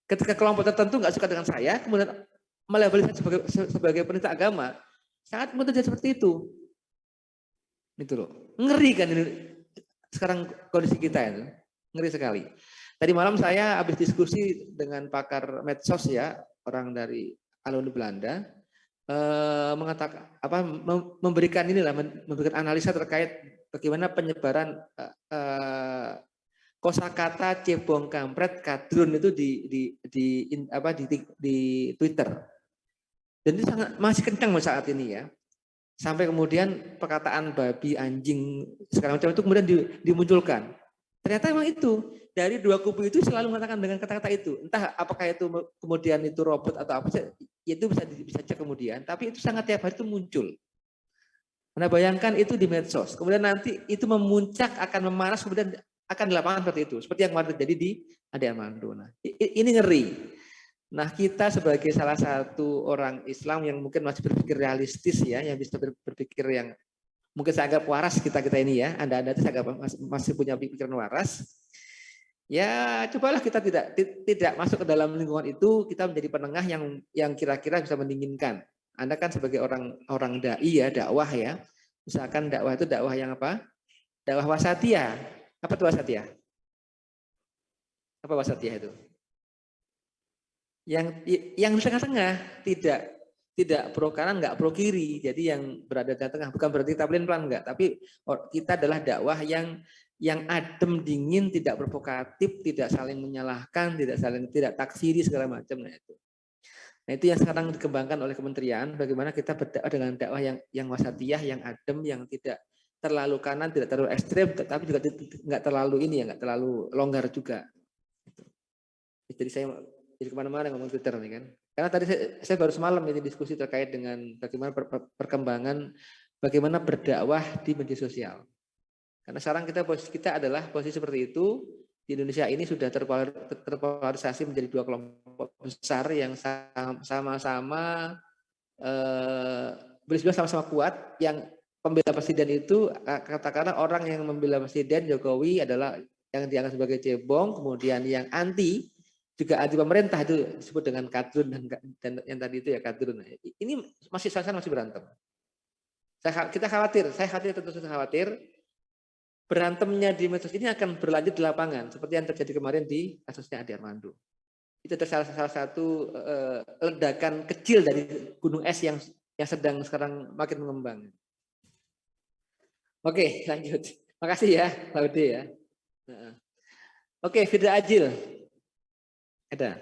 Ketika kelompok tertentu nggak suka dengan saya, kemudian melabelisasi sebagai penista agama, sangat mungkin terjadi seperti itu. Itu loh. Ngeri kan ini sekarang kondisi kita itu. Ngeri sekali. Tadi malam saya habis diskusi dengan pakar medsos ya, orang dari alumni Belanda, mengatakan memberikan analisa terkait bagaimana penyebaran kosakata cebong kampret kadrun itu di Twitter. Dan itu masih kencang saat ini ya. Sampai kemudian perkataan babi, anjing, segala macam itu kemudian dimunculkan. Ternyata memang itu dari dua kubu itu selalu mengatakan dengan kata-kata itu. Entah apakah itu kemudian itu robot atau apa, itu bisa cek kemudian. Tapi itu sangat tiap hari itu muncul. Anda bayangkan itu di medsos. Kemudian nanti itu memuncak akan memanas kemudian akan di lapangan seperti itu. Seperti yang kemarin terjadi di Ade Armando. Nah, ini ngeri. Nah, kita sebagai salah satu orang Islam yang mungkin masih berpikir realistis ya, yang bisa berpikir yang mungkin saya anggap waras kita ini ya, Anda itu saya anggap masih punya pikiran waras. Ya, cobalah kita tidak masuk ke dalam lingkungan itu, kita menjadi penengah yang kira-kira bisa mendinginkan. Anda kan sebagai orang dai ya, dakwah ya. Misalkan dakwah itu dakwah yang apa? Dakwah wasatiyah. Apa itu wasatiyah? Apa wasatiyah itu? Yang di tengah-tengah, tidak pro kanan, nggak pro kiri. Jadi yang berada di tengah, bukan berarti kita pelin-pelan enggak, tapi kita adalah dakwah yang adem, dingin, tidak provokatif, tidak saling menyalahkan, tidak takfiri segala macam. Nah itu yang sekarang dikembangkan oleh kementerian, bagaimana kita berdakwah dengan dakwah yang wasatiyah, yang adem, yang tidak terlalu kanan, tidak terlalu ekstrem, tapi juga nggak terlalu nggak terlalu longgar juga. Jadi saya jadi kemana-mana ngomong Twitter nih kan. Karena tadi saya baru semalam ini diskusi terkait dengan bagaimana perkembangan bagaimana berdakwah di media sosial. Karena sekarang posisi kita adalah posisi seperti itu. Di Indonesia ini sudah terpolarisasi menjadi dua kelompok besar yang sama-sama boleh sama-sama kuat. Yang pembela presiden itu katakanlah orang yang membela presiden Jokowi adalah yang dianggap sebagai cebong, kemudian yang anti juga anti pemerintah itu disebut dengan kadrun dan yang tadi itu ya kadrun. Ini masih berantem. Kita khawatir, tentu khawatir berantemnya di medsos ini akan berlanjut di lapangan seperti yang terjadi kemarin di kasusnya Ade Armando. Itu salah satu ledakan kecil dari gunung es yang sedang sekarang makin mengembang. Oke, lanjut. Makasih ya, Laude ya. Oke, Firda Ajil. Ada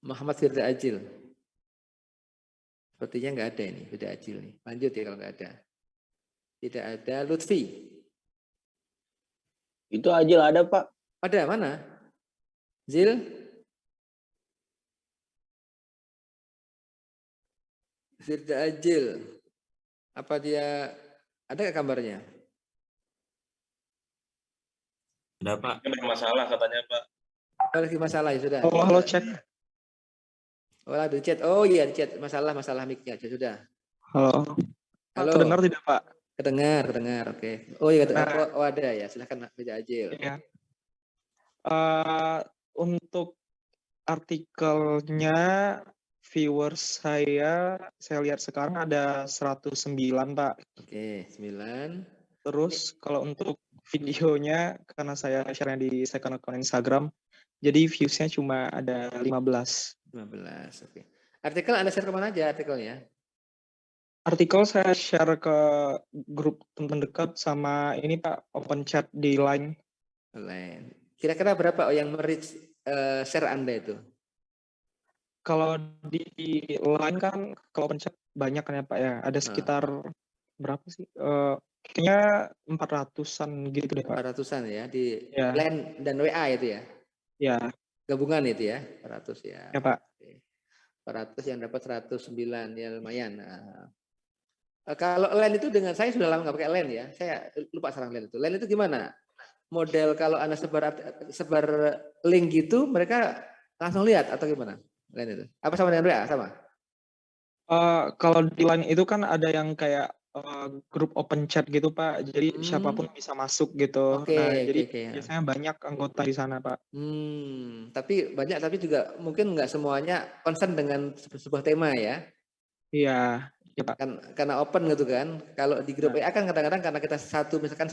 Muhammad Firda Ajil. Sepertinya nggak ada ini Firda Ajil nih. Lanjut ya kalau nggak ada. Tidak ada. Lutfi. Itu Ajil ada Pak. Ada mana? Zil. Firda Ajil. Apa dia ada nggak gambarnya? Ada Pak. Ada masalah katanya Pak. Lagi masalah ya sudah. Halo cek. Oh di chat. Oh iya di chat masalah mic-nya aja sudah. Halo. Halo. Kedengar tidak Pak? Kedengar. Oke. Oh iya ada ya. Silakan Firda Ajil. Iya. Untuk artikelnya viewers saya lihat sekarang ada 109 Pak. Oke 9. Terus kalau untuk videonya karena saya share di second account Instagram, jadi views-nya cuma ada 15. Oke. Artikel Anda share kemana aja artikelnya? Artikel saya share ke grup teman dekat sama ini Pak, open chat di Line. Kira-kira berapa yang mereach share Anda itu? Kalau di Line kan kalau open chat banyak kan ya Pak ya, ada sekitar berapa sih? Kayaknya 400-an gitu deh Pak. 400-an ya di Line dan WA itu ya? Ya. Gabungan itu ya, 400 ya. Ya Pak. 400 yang dapat 109 ya lumayan. Kalau Line itu dengan saya sudah lama nggak pakai Line ya. Saya lupa sekarang Line itu. Line itu gimana? Model kalau Anda sebar link gitu, mereka langsung lihat atau gimana? Line itu. Apa sama dengan WA sama? Kalau di Line itu kan ada yang kayak grup open chat gitu Pak. Jadi siapapun bisa masuk gitu. Oke, Nah, oke, jadi oke ya. biasanya banyak anggota di sana Pak. Tapi banyak, tapi juga mungkin nggak semuanya concern dengan sebuah tema ya. Iya, iya Pak. Kan karena open gitu kan. Kalau di grup Nah, WA kan kadang-kadang karena kita misalkan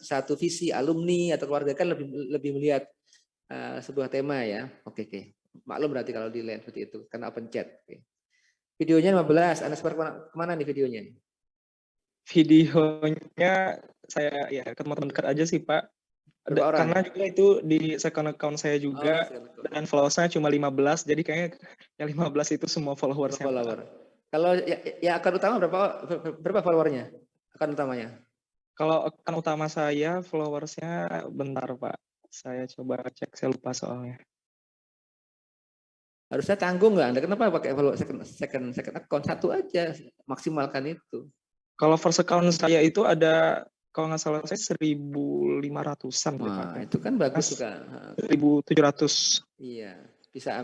satu visi alumni atau keluarga kan lebih melihat sebuah tema ya. Oke, oke. Maklum berarti kalau di lain seperti itu karena open chat. Oke. Videonya 15. Anda sebar kemana nih videonya? videonya saya ya ke teman-teman dekat aja sih Pak. Berapa orang? Karena juga itu di second account saya juga dan followersnya cuma 15, jadi kayaknya yang 15 itu semua followersnya Pak. Follower. Kalau ya akun utama berapa followernya? Akun utamanya? Kalau akun utama saya followersnya bentar Pak. Saya coba cek, saya lupa soalnya. Harusnya tanggung nggak Anda? Kenapa pakai follower second account? Satu aja, maksimalkan itu. Kalau first account saya itu ada, kalau nggak salah saya 1.500-an. Wah, itu kan bagus juga. 1.700. Iya, bisa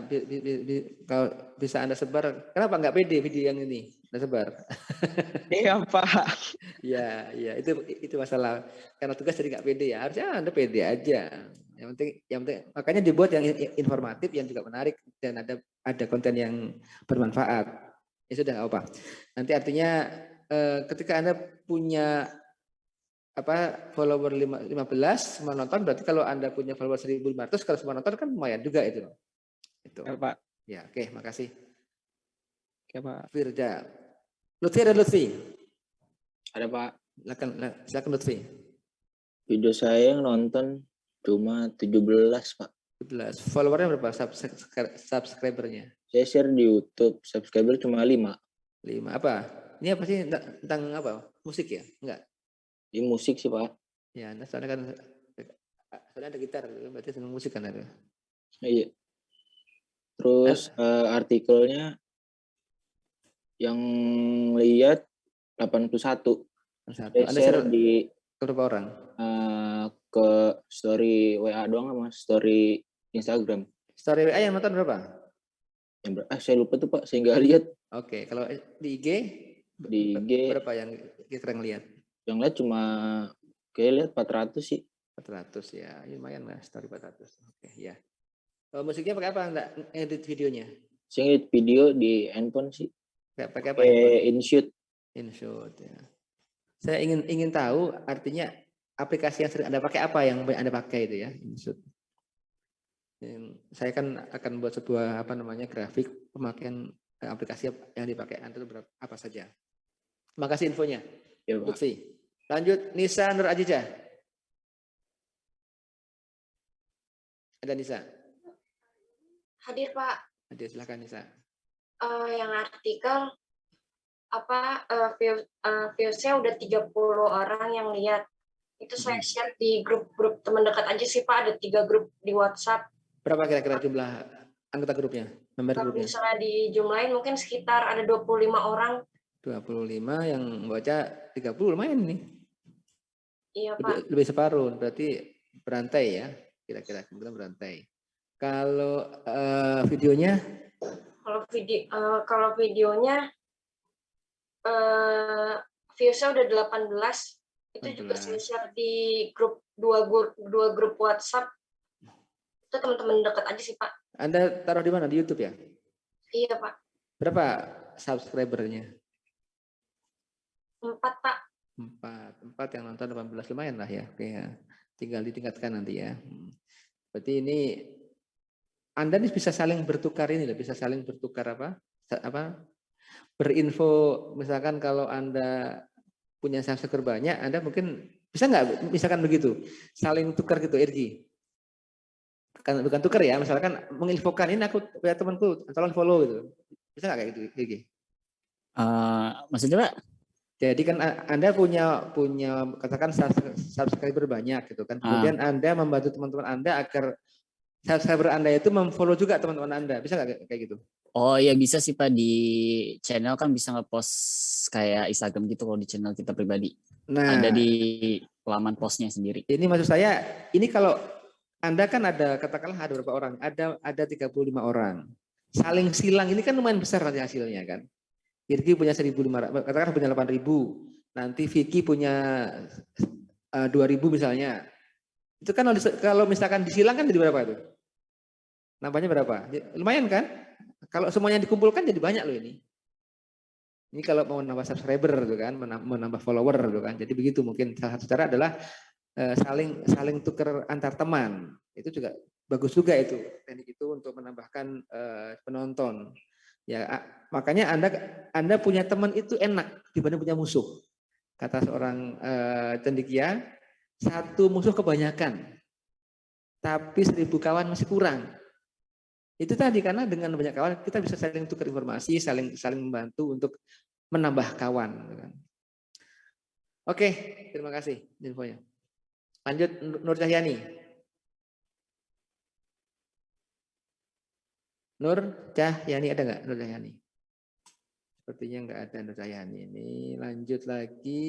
kalau bisa Anda sebar. Kenapa nggak pede video yang ini Anda sebar? Iya Pak. Iya, itu masalah. Karena tugas jadi nggak pede ya. Harusnya Anda pede aja. Yang penting makanya dibuat yang informatif, yang juga menarik dan ada konten yang bermanfaat. Ya sudah nggak apa. Nanti artinya ketika Anda punya follower 15 semua nonton, berarti kalau Anda punya follower 1.500 kalau semua nonton kan lumayan juga itu. Itu. Ya Pak. Ya, oke, makasih. Oke Pak. Firda. Lutfi ada Lutfi? Ada Pak. Silakan Lutfi. Video saya yang nonton cuma 17 Pak. 17. Followernya berapa? Subscribernya? Saya share di YouTube, subscriber cuma 5. 5 apa? Ini apa sih tentang apa? Musik ya? Enggak. Ini musik sih Pak. Ya, soalnya ada gitar, berarti senang musik kan ada. Iya. Terus artikelnya yang lihat 81. Saya share di berapa orang? Ke story WA doang sama story Instagram. Story WA yang nonton berapa? Saya lupa tuh Pak, saya nggak lihat. Oke, kalau di IG? Di IG berapa yang kita lihat? Yang lihat cuma kayak lihat 400 sih. 400 ya, lumayan lah story 400. Oke, ya. Musiknya pakai apa Anda edit videonya? Saya edit video di handphone sih. Pakai apa? InShoot. InShoot ya. Saya ingin tahu artinya aplikasi yang sering Anda pakai apa yang Anda pakai itu ya, InShoot. Saya kan akan buat sebuah grafik pemakaian aplikasi yang dipakai Anda itu apa saja. Terima kasih infonya. Ya, Pak. Lutfi. Lanjut Nisa Nur Ajijah. Ada Nisa? Hadir Pak. Hadir, silakan Nisa. Yang artikel viewsnya udah 30 orang yang lihat. Itu saya share di grup-grup teman dekat aja sih Pak. Ada 3 grup di WhatsApp. Berapa kira-kira jumlah anggota grupnya? Member grupnya? Misalnya dijumlahin mungkin sekitar ada 25 orang. 25 yang baca 30 lumayan nih. Iya Pak. Lebih separuh, berarti berantai ya. Kira-kira kemudian berantai. Kalau videonya? Kalau videonya viewsnya udah 18. Itu 18. Juga saya share di dua grup WhatsApp. Itu teman-teman dekat aja sih Pak. Anda taruh di mana? Di YouTube ya? Iya Pak. Berapa subscribernya? 4 Pak. 4 yang nonton 18 lumayan lah ya. Oke ya. Tinggal ditingkatkan nanti ya. Berarti ini Anda nih bisa saling bertukar bisa saling bertukar berinfo. Misalkan kalau Anda punya subscriber banyak, Anda mungkin bisa nggak misalkan begitu, saling tukar gitu, RG. Bukan tukar ya, misalkan menginfokan ini aku punya temanku, tolong follow gitu. Bisa nggak kayak gitu, RG? Maksudnya Pak? Jadi kan Anda punya katakan subscriber banyak gitu kan. Kemudian Anda membantu teman-teman Anda agar subscriber Anda itu memfollow juga teman-teman Anda. Bisa nggak kayak gitu? Oh iya bisa sih Pak, di channel kan bisa nge-post kayak Instagram gitu kalau di channel kita pribadi. Nah, ada di laman postnya sendiri. Ini maksud saya, ini kalau Anda kan ada katakanlah ada berapa orang? Ada 35 orang. Saling silang ini kan lumayan besar nanti hasilnya kan. Irgi punya 1.500, katakan punya 8.000. Nanti Vicky punya 2.000 misalnya. Itu kan kalau misalkan disilang kan jadi berapa itu? Nambahnya berapa? Lumayan kan? Kalau semuanya dikumpulkan jadi banyak loh ini. Ini kalau mau nambah subscriber tuh kan, menambah follower tuh kan. Jadi begitu, mungkin salah satu cara adalah saling tukar antar teman. Itu juga bagus juga itu, teknik itu untuk menambahkan penonton. Ya, makanya Anda punya teman itu enak dibanding punya musuh. Kata seorang cendekia, satu musuh kebanyakan, tapi 1.000 kawan masih kurang. Itu tadi, karena dengan banyak kawan kita bisa saling tukar informasi, saling membantu untuk menambah kawan. Oke, terima kasih infonya. Lanjut, Nur Cahyani. Nur Cahyani ada nggak? Nur Cahyani. Sepertinya nggak ada Nur Cahyani. Ini lanjut lagi.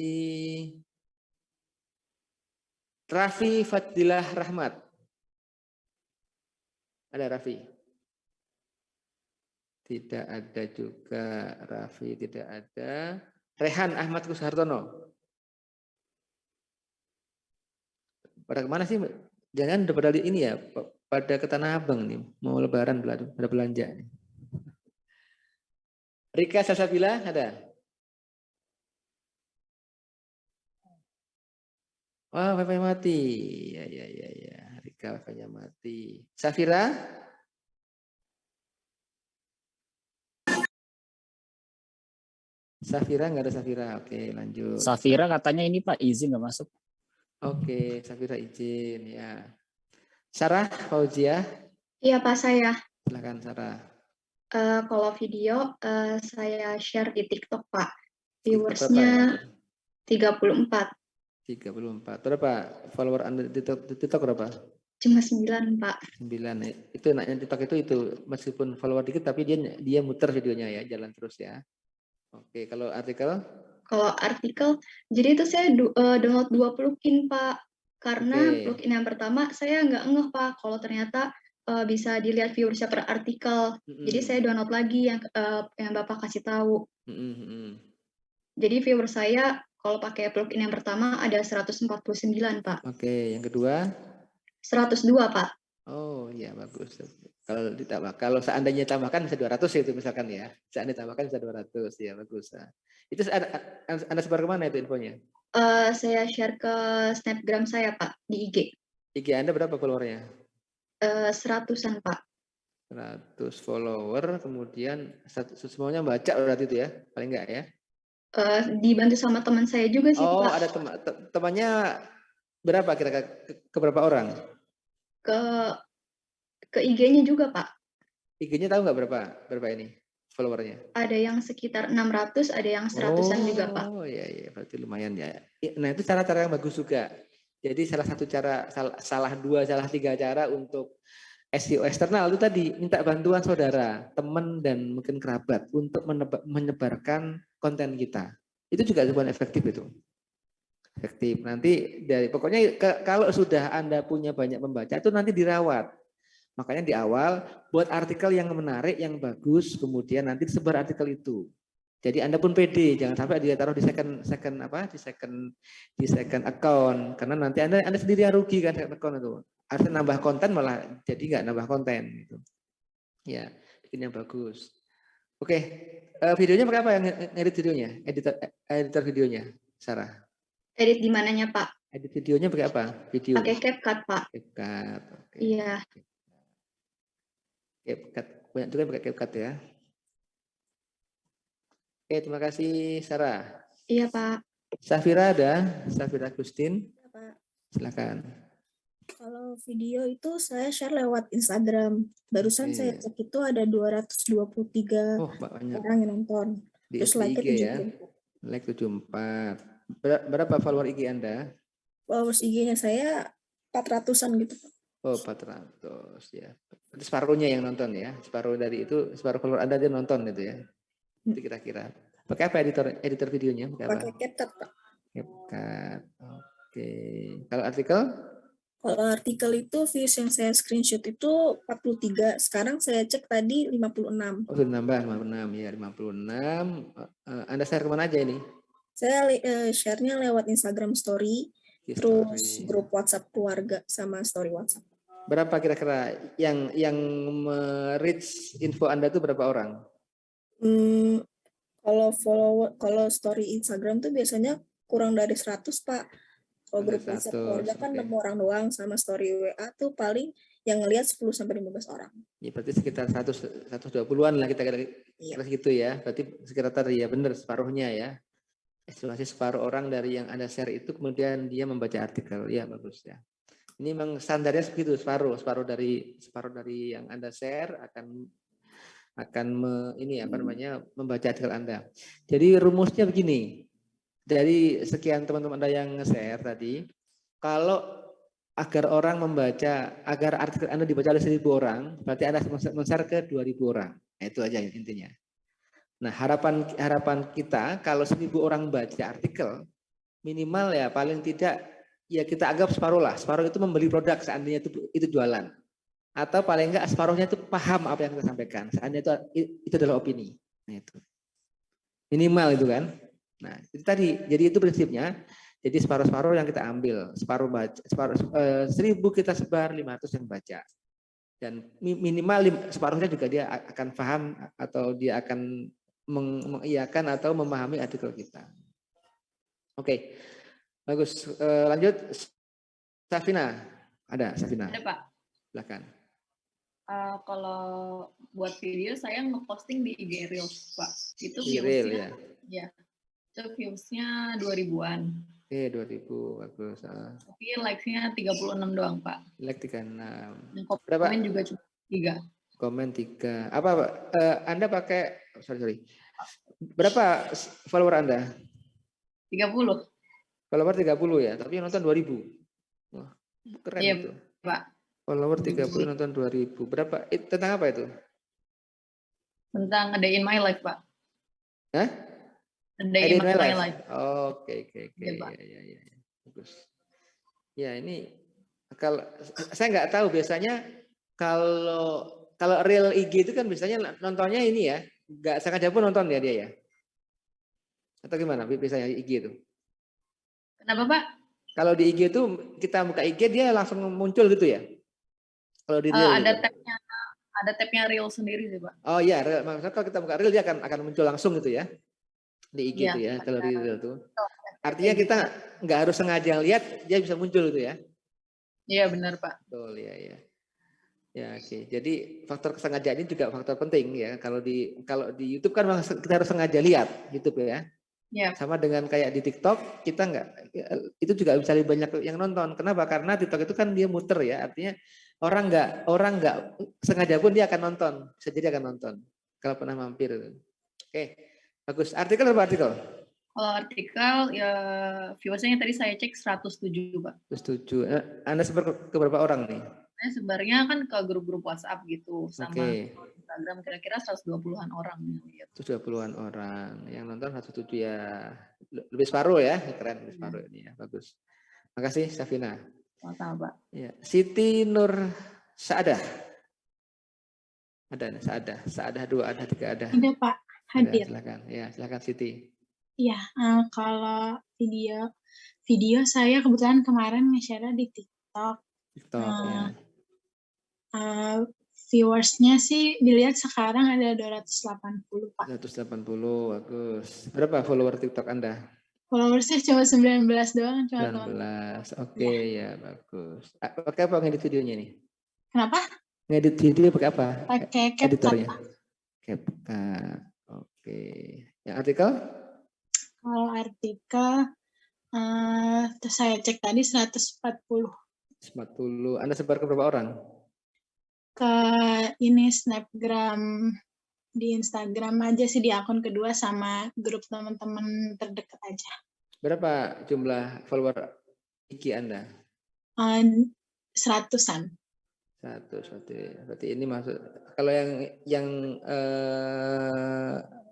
Raffi Fadilah Rahmat. Ada Raffi? Tidak ada juga. Raffi tidak ada. Rehan Ahmad Kushartono. Pada kemana sih? Jangan udah pada ini ya, pada ke Tanah Abang nih, mau lebaran pada belanja nih. Rika Sasabila ada? Wah, wifi mati. Ya. Rika wifi-nya mati. Safira? Safira nggak ada Safira. Oke, lanjut. Safira katanya ini Pak izin nggak masuk. Oke, Safira izin ya. Sarah Fauzia? Iya Pak, saya. Silakan Sarah. Kalau video saya share di TikTok Pak. Viewersnya 34. 34. Berapa follower Anda di TikTok berapa? Cuma 9 Pak. 9 ya. Itu enaknya TikTok itu meskipun follower dikit tapi dia muter videonya ya, jalan terus ya. Oke, kalau artikel? Kalau artikel, jadi itu saya download 2 plugin Pak. Karena plugin yang pertama saya nggak ngeh Pak, kalau ternyata bisa dilihat viewersnya per artikel. Jadi saya download lagi yang Bapak kasih tahu. Jadi viewer saya kalau pakai plugin yang pertama ada 149 Pak. Oke, yang kedua? 102 Pak. Oh iya, bagus. Kalau ditambah, kalau seandainya tambahkan bisa 200 itu misalkan ya. Seandainya tambahkan bisa 200 ya, bagus. Itu Anda sebar kemana itu infonya? Saya share ke Snapgram saya Pak di IG. IG Anda berapa followernya? 100-an Pak. 100 follower, kemudian semuanya baca berarti itu ya, paling enggak ya? Dibantu sama teman saya juga sih Pak. Oh, ada temannya berapa kira-kira, ke berapa orang? Ke IG-nya juga Pak. IG-nya tahu nggak berapa ini followernya? Ada yang sekitar 600, ada yang 100-an juga Pak. Oh iya, berarti lumayan ya. Nah itu cara-cara yang bagus juga. Jadi salah satu cara, salah 3 cara untuk SEO eksternal itu tadi, minta bantuan saudara, teman dan mungkin kerabat untuk menyebarkan konten kita. Itu juga cukup efektif itu. Efektif. Nanti pokoknya kalau sudah Anda punya banyak pembaca itu nanti dirawat. Makanya di awal buat artikel yang menarik, yang bagus, kemudian nanti disebar artikel itu. Jadi Anda pun pede, jangan sampai dia taruh di second account, karena nanti Anda sendiri yang rugi kan second account itu. Harusnya nambah konten malah jadi nggak nambah konten gitu. Ya, bikin yang bagus. Oke, videonya pakai apa yang edit videonya? Editor videonya, Sarah. Edit di mananya Pak? Edit videonya pakai apa? Video. Pakai CapCut Pak. CapCut. Oke. Iya. CapCut, banyak juga pakai CapCut ya. Oke, terima kasih Sarah. Iya Pak. Safira ada? Safira Agustin? Ya, Pak. Silakan. Kalau video itu saya share lewat Instagram. Barusan saya cek itu ada 223 orang yang nonton. Di Terus like-nya IG ya? 74. Like 74. Berapa follower IG Anda? Followers IG-nya saya 400-an gitu, Pak. Oh, 400 ya. Itu separuhnya yang nonton ya. Separuh follower Anda dia nonton itu ya. Itu kira-kira. Pakai apa editor videonya? Pakai CapCut, Pak. CapCut. Oke. Kalau artikel? Kalau artikel itu views yang saya screenshot itu 43, sekarang saya cek tadi 56. Oh, sudah nambah 56 ya, 56. Anda share kemana aja ini? Saya share-nya lewat Instagram story, Di terus story. grup WhatsApp keluarga sama story WhatsApp. Berapa kira-kira yang reach info Anda itu berapa orang? Kalau story Instagram tuh biasanya kurang dari 100, Pak. Kalau Kurang grup dari WhatsApp 100, keluarga kan oke. 6 orang doang, sama story WA tuh paling yang ngelihat 10-15 orang. Ya, berarti sekitar 120-an lah kita kira gitu ya. Berarti sekitar tadi ya, benar separuhnya ya. Estimasi separuh orang dari yang Anda share itu kemudian dia membaca artikel. Ya, bagus ya. Ini memang standarnya segitu, separuh dari yang Anda share akan membaca artikel Anda. Jadi rumusnya begini. Dari sekian teman-teman Anda yang nge-share tadi, kalau agar artikel Anda dibaca oleh 1.000 orang, berarti Anda men-share ke 2.000 orang. Nah, itu aja intinya. Nah, harapan kita kalau 1.000 orang baca artikel, minimal ya paling tidak ya kita anggap separuh lah. Separuh itu membeli produk seandainya itu jualan. Atau paling enggak separuhnya itu paham apa yang kita sampaikan. Seandainya itu adalah opini. Nah, itu. Minimal itu kan. Nah, itu tadi. Jadi itu prinsipnya. Jadi separuh-separuh yang kita ambil, 1.000 kita sebar, 500 yang baca. Dan minimal separuhnya juga dia akan paham atau dia akan mengiyakan atau memahami artikel kita. Oke, bagus. Lanjut, Safina. Ada Safina? Ada, Pak. Silakan. Kalau buat video saya ngeposting di IG Reels, Pak. Itu viewsnya, ya. Itu viewsnya 2000-an. Oke, 2000, bagus. Tapi likes-nya 36 doang, Pak. Like 36. Berapa? Komen juga cuma 3. Komen 3. Apa, Pak? Anda pakai, sorry. Berapa follower Anda? 30. Follower 30 ya, tapi yang nonton 2000. Wah, keren iya, itu. Pak. Follower 30 nonton 2000. Berapa? Tentang apa itu? Tentang A Day in My Life, Pak. Hah? A Day in My Life. Oke. Ya. Bagus. Ya, ini kalau saya nggak tahu biasanya kalau real IG itu kan biasanya nontonnya ini ya, nggak sengaja pun nonton ya dia ya. Atau gimana biasanya IG itu? Kenapa, Pak? Kalau di IG itu kita buka IG dia langsung muncul gitu ya? Kalau di real ada tabnya Reel sendiri sih, Pak. Oh iya, maksudnya kalau kita buka Reel dia akan muncul langsung gitu ya? Di IG itu ya, kalau di Reel itu. Artinya kita nggak harus sengaja lihat, dia bisa muncul gitu ya? Iya, benar, Pak. Betul, ya. Ya, oke. Jadi faktor kesengajaan ini juga faktor penting ya. Kalau di YouTube kan kita harus sengaja lihat YouTube ya. Yeah. Sama dengan kayak di TikTok, kita itu juga bisa lebih banyak yang nonton. Kenapa? Karena TikTok itu kan dia muter ya. Artinya orang nggak sengaja pun dia akan nonton. Bisa jadi akan nonton kalau pernah mampir. Oke, bagus. Artikel berapa artikel? Kalau artikel ya viewersnya tadi saya cek 107, Pak. 107. Anda sebar ke berapa orang nih? Saya sebarnya kan ke grup-grup WhatsApp gitu sama Instagram kira-kira 120-an orang yang lihat. 120-an orang yang nonton 107 ya. Lebih separuh ya, keren lebih separuh ini ya. Bagus. Makasih Safina. Sama-sama, Pak. Ya, Siti Nur Saadah. Ada Saadah 2, ada 3 ada. Ada, Pak. Hadir. Silakan Siti. Ya, kalau video saya kebetulan kemarin nge-share di TikTok. Ya. Viewersnya sih dilihat sekarang ada 280, Pak. 280, bagus. Berapa follower TikTok Anda? Followersnya cuma 19 doang. 19, oke ya, bagus. Pakai apa ngedit videonya nih? Kenapa? Ngedit video pakai apa? Pakai CapCut. CapCut, oke. Yang artikel? Kalau artikel, saya cek tadi 140. 40. Anda sebar ke berapa orang? Ke ini Snapgram, di Instagram aja sih, di akun kedua sama grup teman-teman terdekat aja. Berapa jumlah follower IG Anda? 100-an. 100. Berarti ini masuk. Kalau yang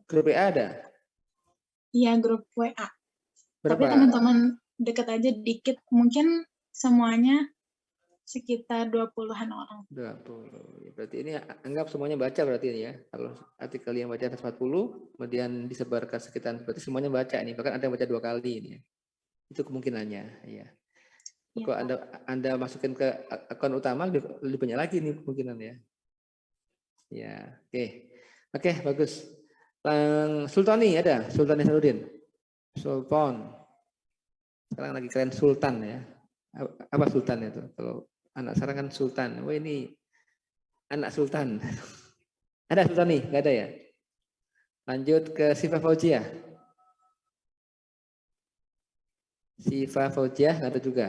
grup WA ada? Iya, grup WA. Berapa? Tapi teman-teman dekat aja dikit. Mungkin semuanya sekitar 20-an orang. 20. Berarti ini anggap semuanya baca berarti ini ya. Kalau artikel yang baca ada 40, kemudian disebarkan sekitar, berarti semuanya baca ini. Bahkan ada yang baca 2 kali ini ya. Itu kemungkinannya ya. Kalau Anda masukin ke akun utama lebih banyak lagi nih kemungkinan ya. Ya, oke, bagus. Sultani ada, Sultan Hasanuddin. Sultan. Sekarang lagi keren Sultan ya. Apa Sultan itu? Kalau anak sekarang kan Sultan. Wah ini anak Sultan. Ada Sultani? Nggak ada ya? Lanjut ke Siva Fauziah. Siva Fauziah nggak ada juga.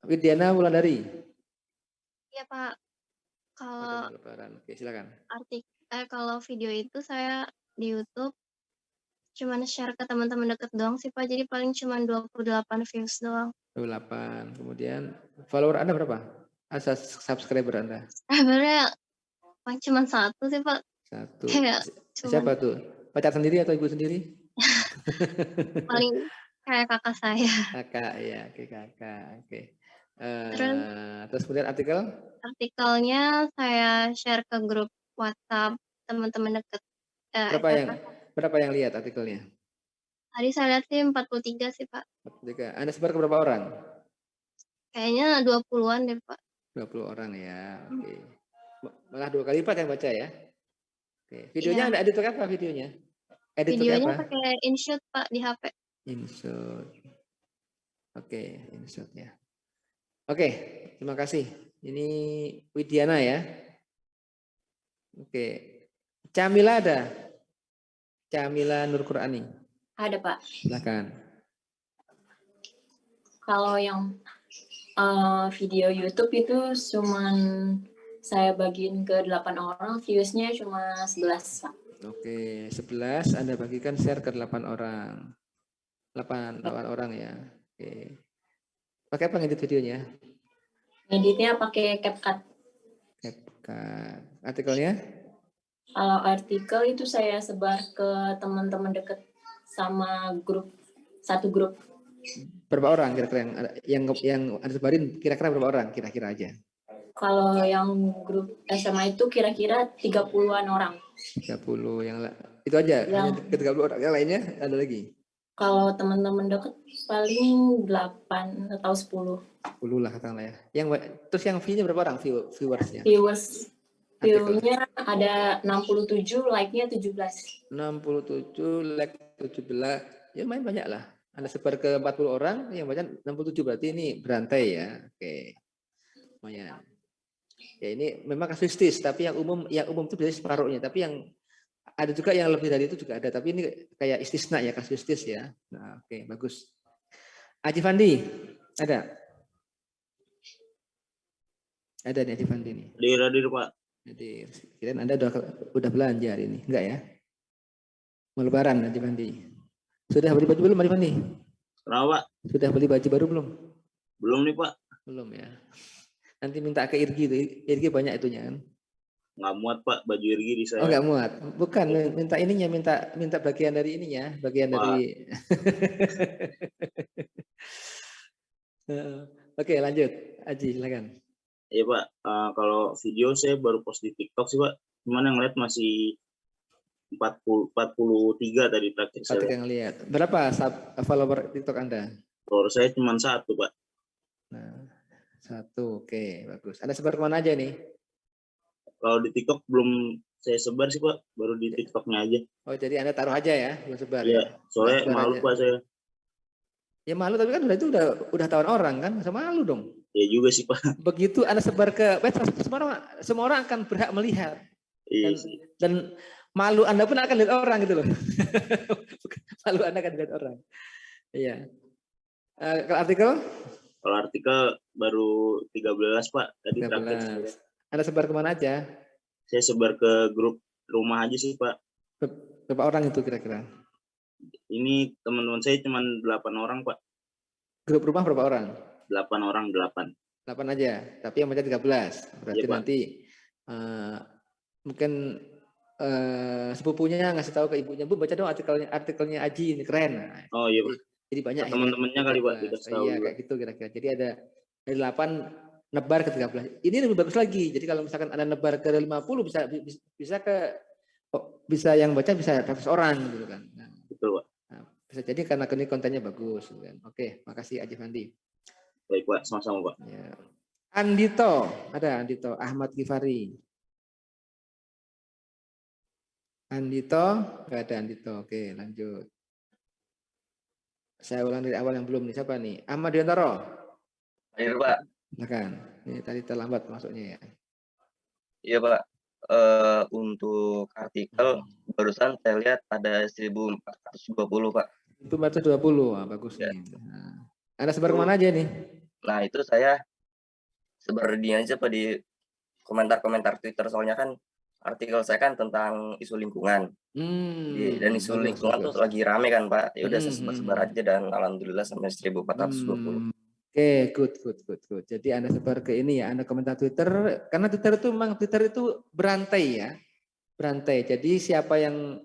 Widiana Wulandari. Iya Pak. Kalau Oke, silakan. kalau video itu saya di YouTube cuman share ke teman-teman deket doang sih Pak. Jadi paling cuman 28 views doang. 28. Kemudian follower Anda berapa? Subscriber Anda? Sebenarnya cuman 1 sih Pak. 1. Siapa tuh? Pacar sendiri atau ibu sendiri? Paling kayak kakak saya. Kakak ya, kakak. Oke. Terus kemudian artikelnya saya share ke grup WhatsApp teman-teman deket. Berapa yang lihat artikelnya? Tadi saya lihat sih 43 sih Pak. 43. Anda sebar ke berapa orang? Kayaknya 20-an deh Pak. 20 orang ya. Oke. Malah 2 kali lipat yang baca ya. Oke. Videonya Anda editor apa videonya? Videonya pakai InShot Pak di HP. InShot. Oke, InShot ya. Oke, terima kasih. Ini Widiana ya. Oke. Camila ada? Camila Nur Qurani. Ada Pak. Silakan. Kalau yang video YouTube itu cuman saya bagiin ke 8 orang, viewsnya cuma 11 Pak. Oke, 11 Anda bagikan share ke 8 orang. 8 orang ya. Oke. Pakai apa ngedit videonya? Ngeditnya pakai CapCut. CapCut. Artikelnya? Kalau artikel itu saya sebar ke teman-teman deket sama satu grup. Berapa orang kira-kira yang Anda sebarin, kira-kira berapa orang kira-kira aja? Kalau yang grup SMA itu kira-kira 30-an orang. 30 yang itu aja, hanya ke 30 orang. Yang lainnya ada lagi? Kalau teman-teman deket paling 8 atau 10. 10 lah katakanlah ya. Terus yang view-nya berapa orang viewersnya? View-nya ada 67, like-nya 17. 67, like 17. Ya main banyak lah. Anda sebar ke 40 orang, yang baca 67 berarti ini berantai ya. Oke. Lumayan. Ya ini memang kasuistis, tapi yang umum itu biasanya separuhnya, tapi yang ada juga yang lebih dari itu juga ada, tapi ini kayak istisna ya, kasuistis ya. Nah, oke, bagus. Aji Fandi, ada? Ada nih Aji Fandi nih. Hadir Pak. Hadir. Kirain Anda udah belanja hari ini, enggak ya? Mau lebaran Aji Fandi. Sudah beli baju belum Aji Fandi? Kenapa Pak? Sudah beli baju baru belum? Belum nih Pak. Belum ya. Nanti minta ke Irgi itu, Irgi banyak itunya kan. Nggak muat Pak baju Irgi di saya. Oh nggak muat, bukan minta ininya, minta bagian dari ininya, bagian dari. Oke lanjut, Aji silakan. Iya Pak, kalau video saya baru post di TikTok sih Pak, cuman yang lihat masih 43 tadi terakhir saya. Yang lihat. Berapa follower TikTok Anda? Follower saya cuma 1 Pak. Nah 1, oke bagus. Anda sebar kemana aja nih? Kalau di TikTok belum saya sebar sih Pak, baru di TikToknya aja. Oh jadi Anda taruh aja ya, belum sebar ya? Soalnya aja. malu Pak saya. Ya malu, tapi kan itu udah tahuan orang kan, masa malu dong. Ya juga sih Pak. Begitu Anda sebar ke website, semua orang akan berhak melihat. Iya dan malu Anda pun akan lihat orang gitu loh. Malu Anda akan lihat orang. Iya. Kalau artikel? Kalau artikel baru 13 Pak, tadi 13. terakhir. Anda sebar kemana aja? Saya sebar ke grup rumah aja sih Pak. Berapa orang itu kira-kira? Ini teman-teman saya cuma 8 orang Pak. Grup rumah berapa orang? 8 orang, 8. 8 aja, tapi yang baca 13. Berarti ya, nanti mungkin sepupunya ngasih tahu ke ibunya, Bu baca dong artikelnya Aji ini keren. Nah, oh iya Pak. Jadi banyak teman-temannya kali Pak. Iya kayak gitu kira-kira. Jadi ada dari 8 nebar ke 13. Ini lebih bagus lagi. Jadi kalau misalkan ada nebar ke 50 bisa yang baca bisa 100 orang gitu kan. Nah, betul Pak. Nah, bisa jadi karena ini kontennya bagus gitu kan. Oke, makasih Aji Fandi. Baik Pak, sama-sama Pak. Ya. Andito, ada Andito Ahmad Gifari. Andito, nggak ada Andito. Oke, lanjut. Saya ulang dari awal yang belum nih. Siapa nih? Ahmad Diantoro. Ayo Pak. Silakan. Ini tadi terlambat masuknya ya. Iya Pak. Untuk artikel barusan saya lihat ada 1420 Pak. 1420, bagus ya. Nih. Nah, Anda sebar kemana aja nih? Nah itu saya sebar di aja Pak di komentar-komentar Twitter, soalnya kan artikel saya kan tentang isu lingkungan. Dan isu lingkungan tuh lagi rame kan Pak. Ya udah saya sebar-sebar aja dan alhamdulillah sampai 1420. Oke, good. Jadi Anda sebar ke ini ya, Anda komentar Twitter, karena Twitter itu berantai ya. Berantai. Jadi siapa yang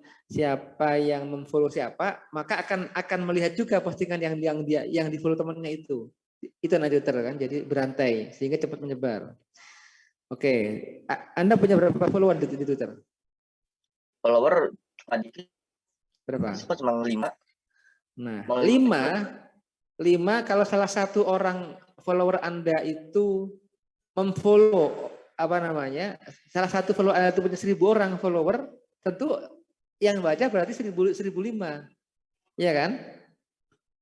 memfollow siapa, maka akan melihat juga postingan yang di-follow temannya itu. Itu nanti Twitter kan, jadi berantai sehingga cepat menyebar. Oke, Anda punya berapa follower di Twitter? Follower tadi berapa? Cuma 5. Nah, 5 kalau salah satu orang follower Anda itu memfollow salah satu follower Anda itu punya 1000 orang follower, tentu yang baca berarti 1005. Iya kan?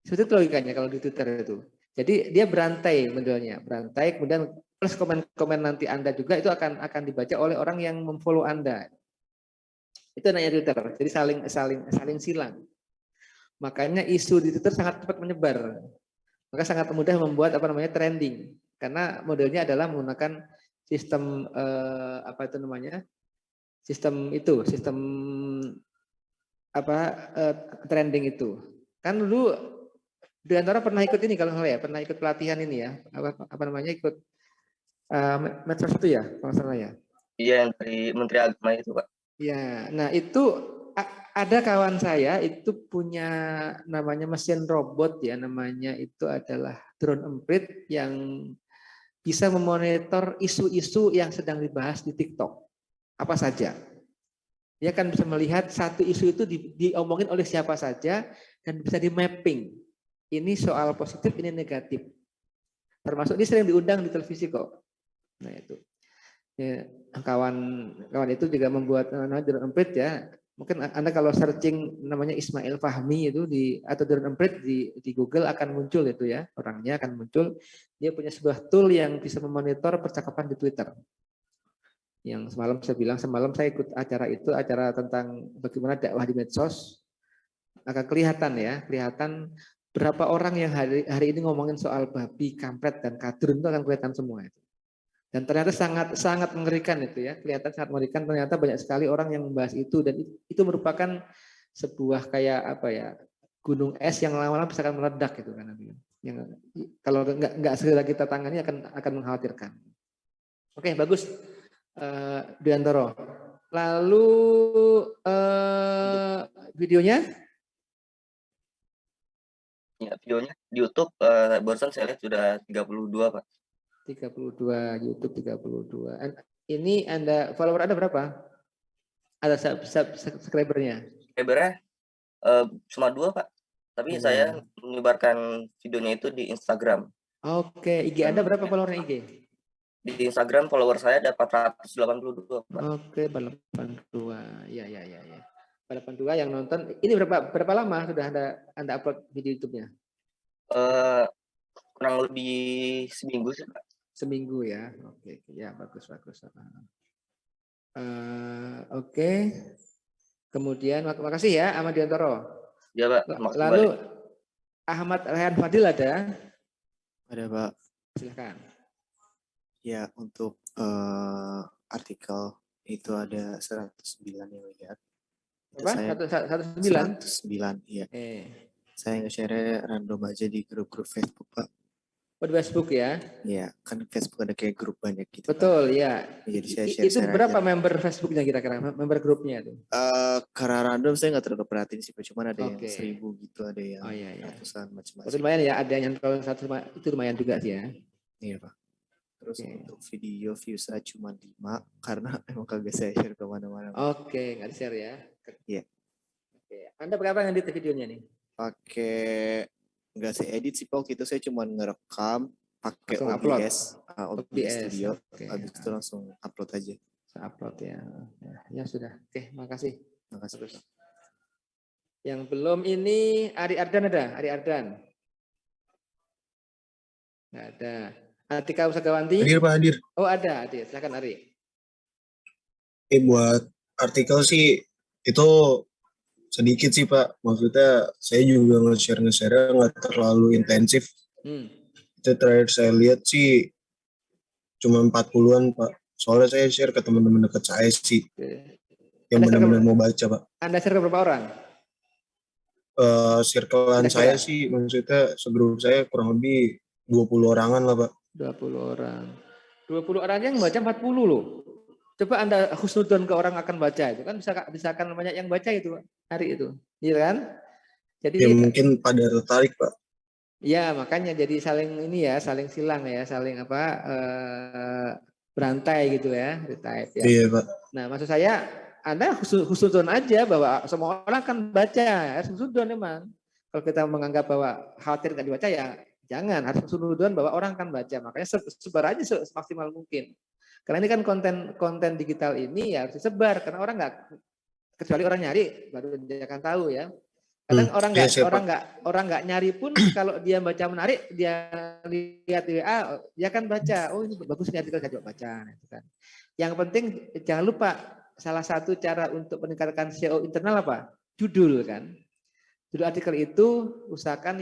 Seperti itu logikanya kalau di Twitter itu. Jadi dia berantai modelnya, berantai, kemudian plus komen-komen nanti Anda juga itu akan dibaca oleh orang yang memfollow Anda. Itu namanya Twitter. Jadi saling silang. Makanya isu di Twitter sangat cepat menyebar. Maka sangat mudah membuat trending. Karena modelnya adalah menggunakan sistem sistem trending itu. Kan dulu Diantara pernah ikut ini kalau salah ya, pernah ikut pelatihan ini ya, ikut medsos itu ya, kalau salah ya. Iya, yang dari Menteri Agama itu Pak. Ya, nah itu ada kawan saya itu punya namanya mesin robot ya, namanya itu adalah drone emprit yang bisa memonitor isu-isu yang sedang dibahas di TikTok. Apa saja. Dia kan bisa melihat satu isu itu diomongin oleh siapa saja dan bisa di mapping. Ini soal positif, ini negatif. Termasuk ini sering diundang di televisi kok. Nah itu. Ya, kawan itu juga membuat drone emprit ya. Mungkin Anda kalau searching namanya Ismail Fahmi itu atau drone emprit di Google akan muncul itu ya, orangnya akan muncul. Dia punya sebuah tool yang bisa memonitor percakapan di Twitter. Yang semalam saya ikut acara tentang bagaimana dakwah di medsos. Akan kelihatan berapa orang yang hari ini ngomongin soal babi, kampret dan kadrun itu akan kelihatan semua itu. Dan ternyata sangat mengerikan itu ya, kelihatan sangat mengerikan. Ternyata banyak sekali orang yang membahas itu dan itu merupakan sebuah kayak gunung es yang lama-lama bisa akan meledak gitu kan. Yang kalau nggak segera kita tangani akan mengkhawatirkan. Oke, bagus. Diantoro. Lalu videonya? Ya, videonya di YouTube barusan saya lihat sudah 32 Pak. 32 YouTube 32. Ini Anda follower Anda berapa? Ada subscribernya? Subscribernya cuma 2 Pak. Tapi saya menyebarkan videonya itu di Instagram. Oke, IG Anda berapa followernya IG? Di Instagram follower saya ada 482 Pak. Oke, 482. Ya. 482 yang nonton. Ini berapa lama sudah Anda upload video YouTube-nya? Kurang lebih seminggu sih Pak. Seminggu ya. Oke, ya bagus. Oke. Kemudian makasih ya Ahmad Diantoro. Ya Pak. Lalu Ahmad Rehan Fadil ada? Ada Pak. Silakan. Ya, untuk artikel itu ada 109 yang lihat. Apa? 109? 109, iya. Saya nge-share random aja di grup-grup Facebook, Pak. Oh, di Facebook ya? Iya, kan Facebook ada kayak grup banyak gitu. Betul, ya. Jadi saya share itu berapa aja. Member Facebooknya kira-kira? Member grupnya itu? Karena random saya nggak terlalu perhatiin sih, cuman ada yang 1000 gitu, ada yang ratusan macam-macam. Lumayan ya, ada yang kalau 100 itu lumayan juga sih ya. Iya Pak. Terus untuk video viewsnya cuma 5 karena emang kagak saya share kemana-mana. Oke, nggak di-share ya. Iya. Oke. Anda berapa yang edit videonya nih? Pakai nggak saya edit sih Pak, waktu itu saya cuma ngerekam pakai Langsung upload. OBS Studio. Oke. Habis itu langsung upload aja. Upload ya. Ya sudah. Oke, makasih. Makasih. Terus. Yang belum ini Ari Ardan ada? Ari Ardan? Nggak ada. Atika Usagawanti? Hadir Pak, hadir. Oh ada, hadir. Silakan Ari. Buat artikel sih itu sedikit sih Pak. Maksudnya saya juga nge-share nggak terlalu intensif. Itu terakhir saya lihat sih cuma 40-an Pak. Soalnya saya share ke teman-teman dekat saya sih. Yang benar-benar mau baca Pak. Anda share ke berapa orang? Circle-an saya sih maksudnya segrup saya kurang lebih 20 orangan lah Pak. 20 orang. 20 orang yang baca 40 loh. Coba Anda husnudon ke orang akan baca itu kan bisa akan banyak yang baca itu hari itu. Iya kan? Jadi ya mungkin pada tertarik Pak. Ya, makanya jadi saling ini ya, saling silang ya, saling berantai gitu ya, type ya. Iya, Pak. Nah, maksud saya Anda husnudon aja bahwa semua orang akan baca, harus husnudon memang. Kalau kita menganggap bahwa khawatir nggak dibaca ya jangan, harus husnudon bahwa orang akan baca. Makanya sebar aja semaksimal mungkin. Karena ini kan konten digital ini ya harus disebar karena orang nggak, kecuali orang nyari baru dia akan tahu ya. Kadang orang nggak nyari pun kalau dia baca menarik, dia lihat di WA, dia kan baca. Oh ini bagus nih artikel, saya coba baca. Gitu kan. Yang penting jangan lupa salah satu cara untuk meningkatkan SEO internal apa? Judul kan. Judul artikel itu usahakan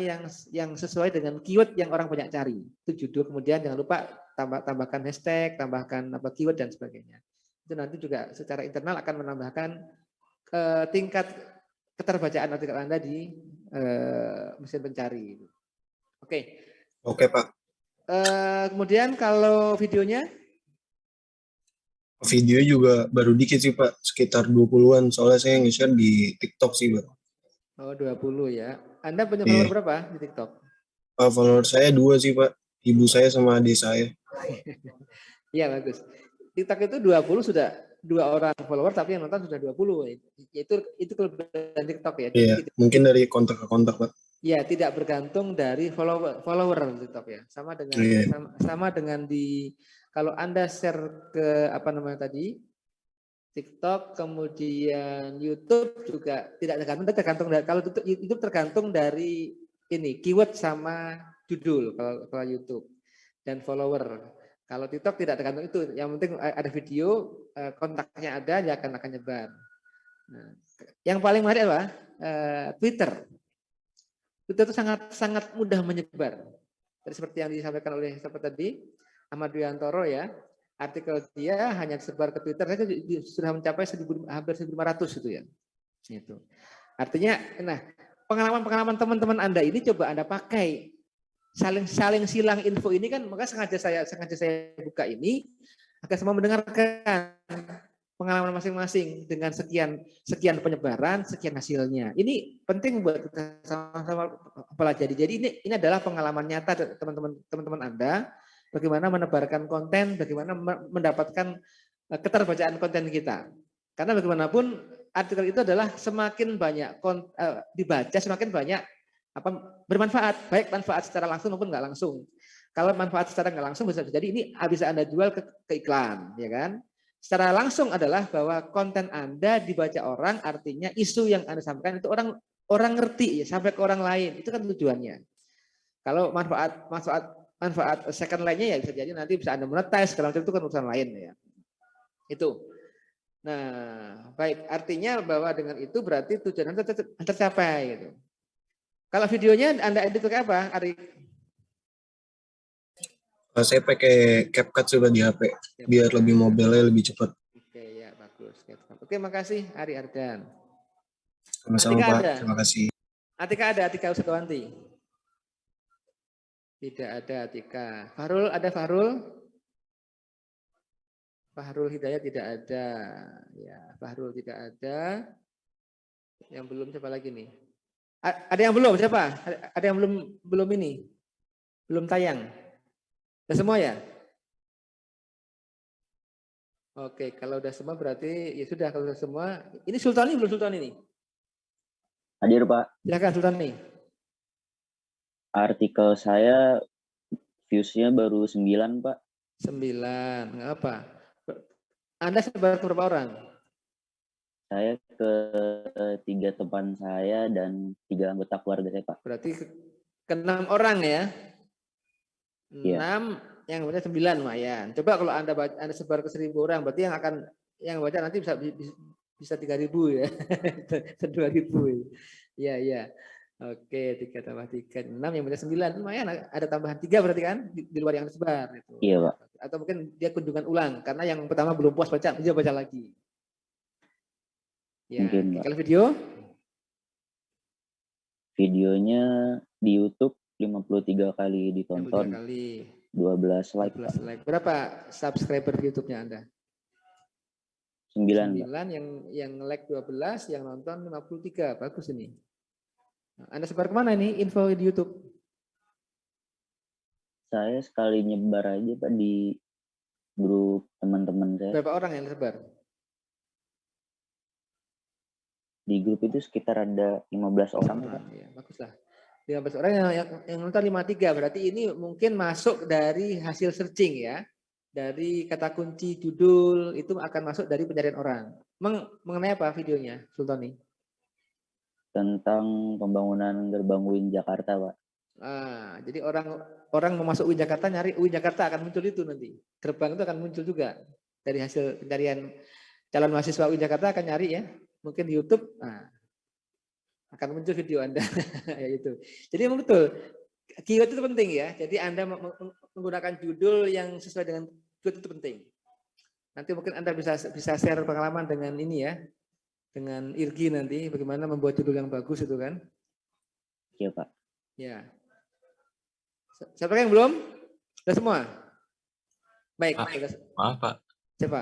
yang sesuai dengan keyword yang orang banyak cari. Itu judul, kemudian jangan lupa tambahkan hashtag, tambahkan keyword dan sebagainya. Itu nanti juga secara internal akan menambahkan tingkat keterbacaan artikel Anda di mesin pencari. Oke. Oke, Pak. Kemudian kalau videonya? Video juga baru dikit sih Pak, sekitar 20-an. Soalnya saya nge-share di TikTok sih Pak. Oh 20 ya. Anda punya follower berapa di TikTok? Follower saya 2 sih Pak. Ibu saya sama adik saya. Iya bagus. TikTok itu 20 sudah 2 orang follower tapi yang nonton sudah 20. Itu kelebihan TikTok ya. Iya, mungkin dari kontak ke kontak Pak. Ya, tidak bergantung dari follower TikTok ya. Sama dengan di kalau Anda share ke apa namanya tadi? TikTok, kemudian YouTube juga tidak tergantung dari, kalau YouTube tergantung dari ini keyword sama judul kalau YouTube dan follower. Kalau TikTok tidak tergantung itu, yang penting ada video, kontaknya ada, dia akan nyebar. Nah, yang paling menarik apa? Twitter. Twitter itu sangat mudah menyebar. Tadi seperti yang disampaikan oleh siapa tadi, Ahmad Wiantoro ya. Artikel dia hanya disebar ke Twitter saja sudah mencapai hampir 1.500 itu ya. Itu. Artinya, nah pengalaman teman-teman Anda ini coba Anda pakai saling silang info ini kan, maka sengaja saya buka ini agar semua mendengarkan pengalaman masing-masing dengan sekian penyebaran, sekian hasilnya. Ini penting buat kita sama-sama pelajari. Jadi ini adalah pengalaman nyata teman-teman Anda. Bagaimana menebarkan konten, bagaimana mendapatkan keterbacaan konten kita. Karena bagaimanapun artikel itu adalah semakin banyak dibaca, semakin banyak bermanfaat, baik manfaat secara langsung maupun nggak langsung. Kalau manfaat secara nggak langsung bisa jadi ini bisa Anda jual ke iklan, ya kan? Secara langsung adalah bahwa konten Anda dibaca orang, artinya isu yang Anda sampaikan itu orang ngerti ya, sampai ke orang lain. Itu kan tujuannya. Kalau manfaat second line-nya ya bisa jadi nanti bisa Anda monetize, kalau itu kan urusan lain ya. Itu. Nah, baik, artinya bahwa dengan itu berarti tujuan Anda tercapai gitu. Kalau videonya Anda edit pakai apa, Ari? Saya pakai CapCut coba di HP biar lebih mobile, lebih cepat. Oke, ya bagus. Oke, makasih Ari Ardan. Sama-sama Pak, terima kasih. Atika Usagawanti. Tidak ada Atika. Fahrul, ada Fahrul? Fahrul Hidayat tidak ada. Ya, Fahrul tidak ada. Yang belum siapa lagi nih? Ada yang belum siapa? Ada yang belum ini? Belum tayang. Udah semua ya? Oke, kalau udah semua berarti ya sudah, kalau udah semua. Ini Sultani belum Sultani nih? Hadir, Pak. Silakan Sultani. Artikel saya views-nya baru 9, Pak. 9, nggak apa. Anda sebar ke berapa orang? Saya ke 3 teman saya dan 3 anggota keluarga saya, Pak. Berarti ke 6 orang ya? 6, yang baca 9 lumayan. Coba kalau Anda sebar ke 1.000 orang, berarti yang baca nanti bisa 3.000 ya. 2.000. Iya, iya. Oke, 3 tambah 3, 6, yang baca 9. Lumayan, ada tambahan 3 berarti kan? Di luar yang disebar. Gitu. Iya, Pak. Atau mungkin dia kunjungan ulang, karena yang pertama belum puas baca, dia baca lagi. Ya, Mungkin, Pak. kalau video? Videonya di YouTube 53 kali ditonton. 53 kali. 12 like. 12 like. Berapa subscriber di YouTube-nya Anda? 9. 9, yang like 12, yang nonton 53. Bagus ini. Nah, Anda sebar kemana ini info di YouTube? Saya sekali nyebar aja, Pak, di grup teman-teman saya. Berapa orang yang sebar? Di grup itu sekitar ada 15 orang. Pak. Ya, baguslah. 15 orang yang nonton 53, berarti ini mungkin masuk dari hasil searching ya. Dari kata kunci judul itu akan masuk dari pencarian orang. Mengenai apa videonya, Sultani? Tentang pembangunan gerbang UIN Jakarta, Pak. Jadi orang mau masuk UIN Jakarta, nyari UIN Jakarta akan muncul itu nanti. Gerbang itu akan muncul juga dari hasil pencarian calon mahasiswa UIN Jakarta akan nyari ya. Mungkin di YouTube, akan muncul video Anda. Ya itu. Jadi memang betul, keyword itu penting ya. Jadi Anda menggunakan judul yang sesuai dengan keyword itu penting. Nanti mungkin Anda bisa share pengalaman dengan ini ya, dengan Irgi nanti, bagaimana membuat judul yang bagus itu kan. Iya, Pak. Ya. Siapa yang belum? Sudah semua? Baik. Maaf, Pak. Siapa?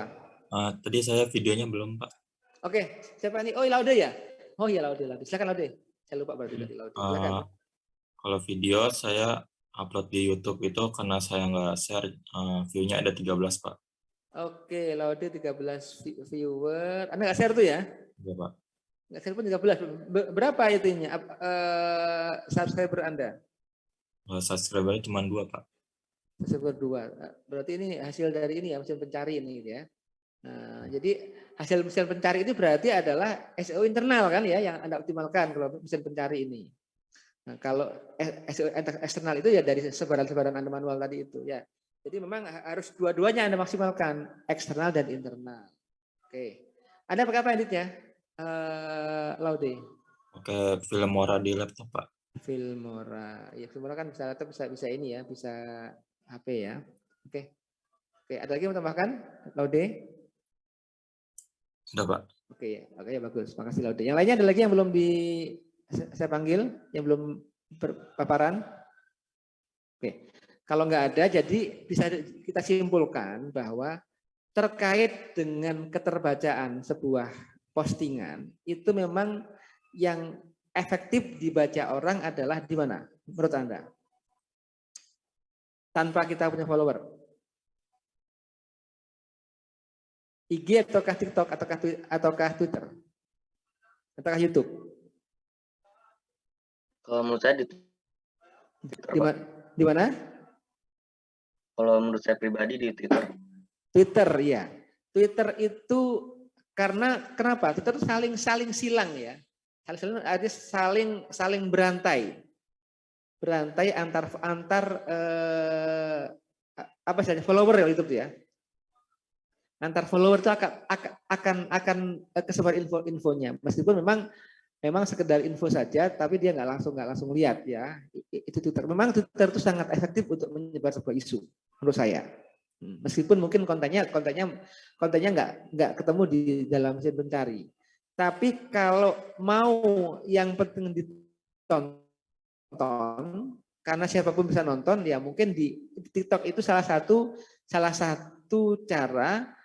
Tadi saya videonya belum, Pak. Oke, siapa nih? Oh, Laude ya? Oh iya, Laude. Silakan Laude. Saya lupa berarti tadi Laude. Silakan. Kalau video saya upload di YouTube itu karena saya nggak share, view-nya ada 13, Pak. Oke, Laude 13 viewer. Anda nggak share tuh ya? Iya, Pak. Nggak share pun 13. Berapa itunya subscriber Anda? Subscriber-nya cuma 2, Pak. Subscriber 2. Berarti ini hasil dari ini ya, mesin pencari ini gitu ya. Nah, jadi hasil mesin pencari ini berarti adalah SEO internal kan ya yang Anda optimalkan kalau mesin pencari ini. Nah, kalau SEO eksternal itu ya dari sebaran-sebaran Anda manual tadi itu ya. Jadi memang harus dua-duanya Anda maksimalkan, eksternal dan internal. Oke. Anda pakai apa editnya? Laude. Pakai Filmora di laptop, Pak. Filmora. Ya, Filmora kan bisa laptop, bisa ini ya, bisa HP ya. Oke. Oke, ada lagi yang mau tambahkan? Laude? Sudah, Pak. Oke, ya bagus. Makasih Laude. Yang lainnya ada lagi yang belum saya panggil, yang belum berpaparan? Oke. Kalau nggak ada, jadi bisa kita simpulkan bahwa terkait dengan keterbacaan sebuah postingan, itu memang yang efektif dibaca orang adalah di mana menurut Anda? Tanpa kita punya follower. IG ataukah TikTok ataukah Twitter? Ataukah YouTube? Kalau menurut saya di Twitter. Di mana? Kalau menurut saya pribadi di Twitter. Twitter ya. Twitter itu kenapa? Twitter itu saling silang ya. Saling berantai. Berantai antar apa saja follower ya YouTube ya. Antar follower itu akan kesebar infonya. Meskipun memang sekedar info saja, tapi dia nggak langsung lihat ya. Itu Twitter. Memang Twitter itu sangat efektif untuk menyebar sebuah isu menurut saya. Meskipun mungkin kontennya nggak ketemu di dalam mesin pencari. Tapi kalau mau yang penting ditonton, karena siapapun bisa nonton, ya mungkin di TikTok itu salah satu cara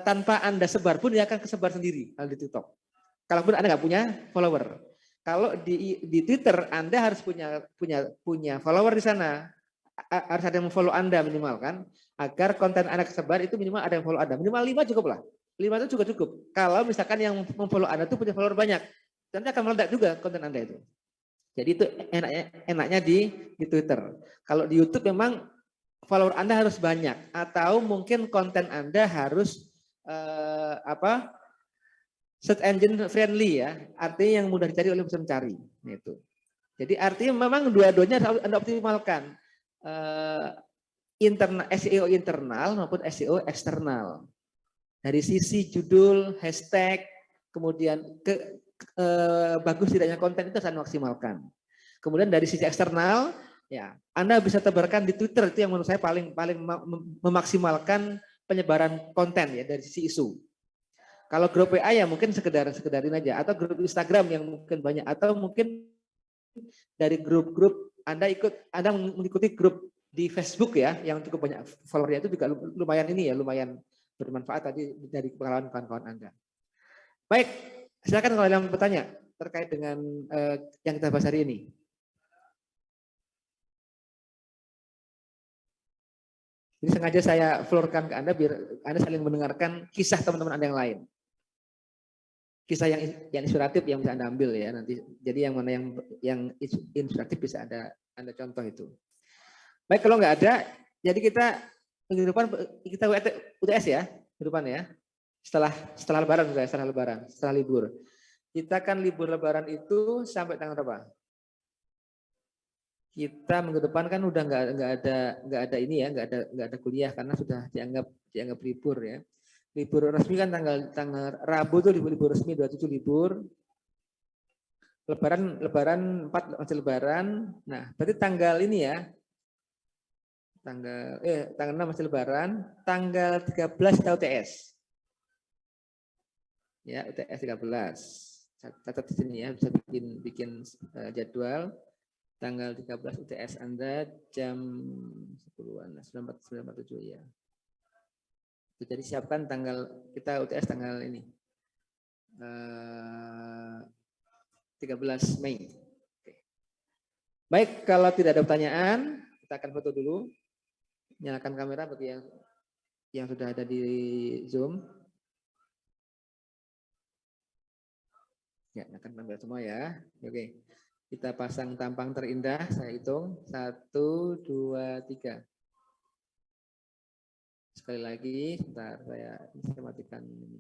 tanpa Anda sebar pun dia akan kesebar sendiri kalau di TikTok. Kalaupun Anda nggak punya follower. Kalau di Twitter Anda harus punya follower di sana. harus ada yang follow Anda minimal kan, agar konten Anda kesebar itu minimal ada yang follow Anda. Minimal 5 cukup lah. 5 itu juga cukup. Kalau misalkan yang memfollow Anda itu punya follower banyak, nanti akan meledak juga konten Anda itu. Jadi itu enaknya di Twitter. Kalau di YouTube memang follower Anda harus banyak, atau mungkin konten Anda harus search engine friendly ya, artinya yang mudah dicari oleh pencari mencari. Itu. Jadi artinya memang dua-duanya harus Anda optimalkan, SEO internal maupun SEO eksternal. Dari sisi judul, hashtag, kemudian bagus tidaknya konten itu harus Anda maksimalkan. Kemudian dari sisi eksternal, ya Anda bisa tebarkan di Twitter, itu yang menurut saya paling memaksimalkan penyebaran konten ya dari sisi isu. Kalau grup WA ya mungkin sekedarin aja, atau grup Instagram yang mungkin banyak, atau mungkin dari grup-grup Anda mengikuti grup di Facebook ya yang cukup banyak followernya, itu juga lumayan lumayan bermanfaat tadi dari pengalaman kawan-kawan Anda. Baik, silakan kalau ada yang bertanya terkait dengan yang kita bahas hari ini. Ini sengaja saya floorkan ke Anda biar Anda saling mendengarkan kisah teman-teman Anda yang lain. Kisah yang inspiratif yang bisa Anda ambil ya nanti. Jadi yang mana yang inspiratif bisa Anda contoh itu. Baik, kalau nggak ada, jadi kita minggu depan kita UTS ya, minggu depan ya. Setelah Lebaran, setelah libur. Kita kan libur Lebaran itu sampai tanggal berapa? Kita minggu depan kan udah nggak ada kuliah karena sudah dianggap libur ya. Libur resmi kan tanggal Rabu tuh libur resmi, 27 libur. Lebaran 4 masih Lebaran. Nah, berarti tanggal ini ya. Tanggal 6 masih Lebaran, tanggal 13 kita UTS. Ya, UTS 13. Catat di sini ya, bisa bikin jadwal. Tanggal 13 UTS Anda jam 10-an, 9.47 ya. Jadi siapkan kita UTS tanggal ini. 13 Mei. Oke. Baik, kalau tidak ada pertanyaan, kita akan foto dulu. Nyalakan kamera bagi yang sudah ada di Zoom. Ya, nyalakan kamera semua ya. Oke. Kita pasang tampang terindah, saya hitung. 1, 2, 3. Sekali lagi, sebentar, saya matikan ini.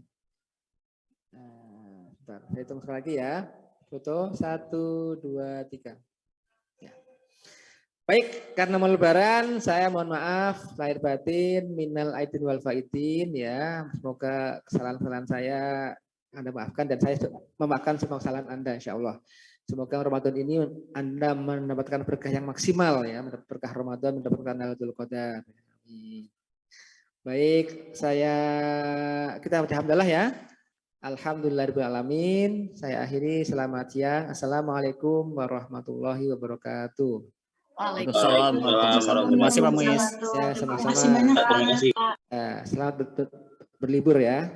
Sebentar, saya hitung sekali lagi ya. Foto 1, 2, 3. Ya. Baik, karena mau Lebaran, saya mohon maaf, lahir batin, minal aidin wal faidin ya. Semoga kesalahan-kesalahan saya Anda maafkan dan saya memaafkan semua kesalahan Anda, insya Allah. Semoga Ramadan ini Anda mendapatkan berkah yang maksimal ya, mendapat berkah Ramadan, mendapatkan Lailatul Qadar. Baik, kita alhamdulillah ya. Alhamdulillahirabbil alamin. Saya akhiri, selamat siang. Assalamualaikum warahmatullahi wabarakatuh. Waalaikumsalam. Terima kasih Pak Muiz. Ya, sama-sama. Terima kasih banyak. Terima kasih. Selamat berlibur ya.